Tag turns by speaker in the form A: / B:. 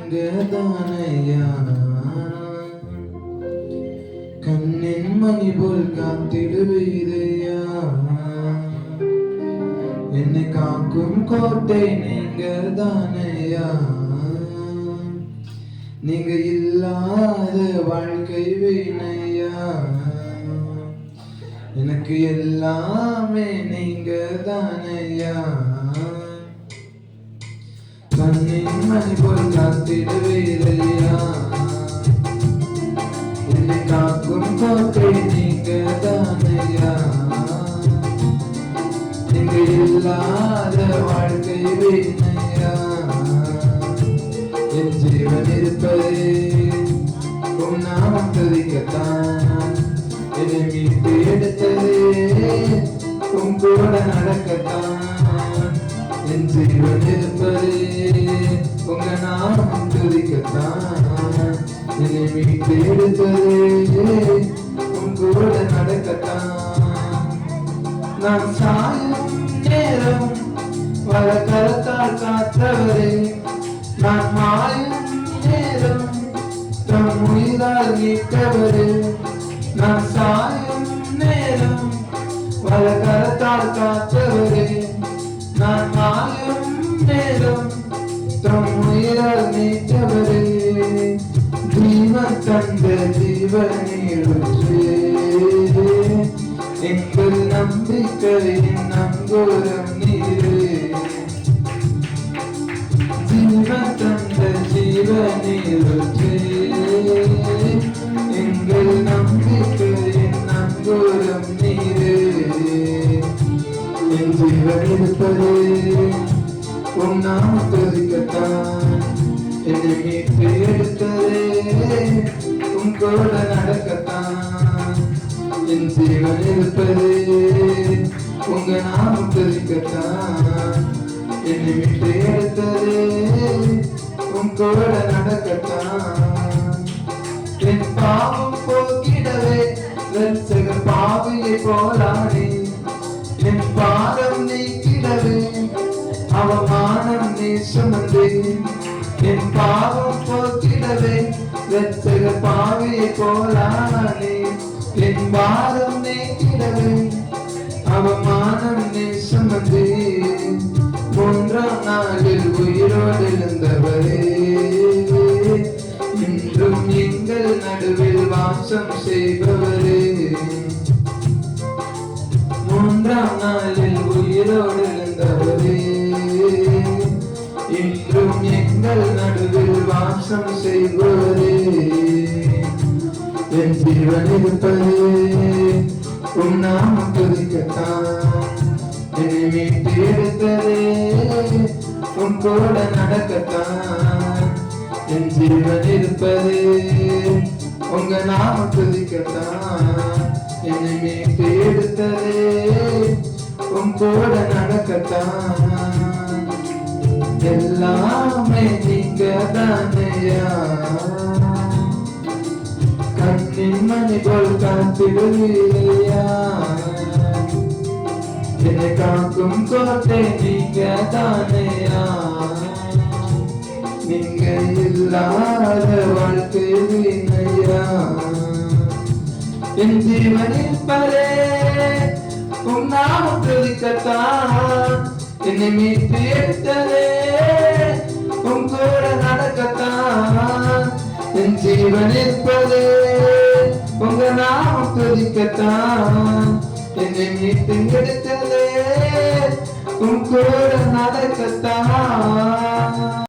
A: நீங்க தானையா கண்ணின் மணி போல் காத்திடுவீரையா என்னை காக்கும் கோட்டை நீங்க தானையா நீங்க இல்லாத வாழ்க்கை வீணையா எனக்கு எல்லாமே நீங்க தானையா கண்ணின் மணி போல் காத்திடுவீரையா என்னை காக்கும் கோட்டை நீங்க தானையா நீங்க இல்லாத வாழ்க்கை வீணையா என் ஜீவன் இருப்பதே உன் நாமம் துதிக்கத்தான் என்னை மீட்டு எடுத்ததே உன் கூட நடக்கத்தான் என் ஜீவன் இருப்பதே உங்க நாமம் துதிக்கத்தான் என்னை மீட்டு எடுத்ததே உன் கூட நடக்கத்தான் நான் சாயும் நேரம் வர கரத்தால் காத்தவரே நான் மாயும் நேரம் தம் உயிரால் மீட்டவரே நான் சாயும் நேரம் வர கரத்தால் காத்தவரே நான் மாயும் நேரம் தம் உயிரால் மீட்டவரே ஜீவன் தந்த ஜீவனீருற்றே எங்கள் நம்பிக்கையின் நங்கூரம் நீரே ஜீவன் தந்த ஜீவனீருற்றே எங்கள் நம்பிக்கையின் நங்கூரம் நீரே என் ஜீவன் இருப்பதே உன் நாமம் துதிக்கத்தான் என்னை மீட்டு எடுத்ததே உன் கூட நடக்கத்தான் என் ஜீவன் இருப்பதே உங்க நாமம் துதிக்கத்தான் என்னை மீட்டு எடுத்ததே உன் கூட நடக்கத்தான் என் பாவம் போக்கிடவே ரட்சக பாவியை போலானே என் பாதம் நீக்கிடவே அவமானம் நீ சுமந்தே என் பாவம் போக்கிடவே ரட்சக பாவியை போலானே என் பாதம் நீக்கிடவே அவமானம் நீ சுமந்தே மூன்றாம் நாளில் உயிரோடு இருந்தவரே இன்றும் எங்கள் நடுவில் வாசம் செய்பவரே மூன்றாம் நாளில் உயிரோடு இருந்தவரே இன்றும் எங்கள் நடுவில் வாசம் செய்பவரே என் ஜீவன் இருப்பதே உன் நாமம் துதிக்கத்தான் என்னை மீட்டு எடுத்ததே உன் கூட நடக்கத்தான் என் ஜீவன் இருப்பதே உங்க நாமம் துதிக்கத்தான் என்னை மீட்டு எடுத்ததே உன் கூட நடக்கத்தான் எல்லாமே நீங்க தானையா கண்ணின் மணி போல் காத்திடுவீரையா என்னை காக்கும் கோட்டை நீங்க தானையா நீங்க இல்லாத வாழ்க்கை வீணையா என் ஜீவனில் பரே உன் நாமம் துதிக்கத்தான் என்னை மீட்டு எடுத்ததே உன் கூட நடக்கத்தான் என் ஜீவன் இருப்பதே உங்க நாமம் துதிக்கத்தான் என்னை மீட்டு எடுத்ததே உன் கூட நடக்கத்தான்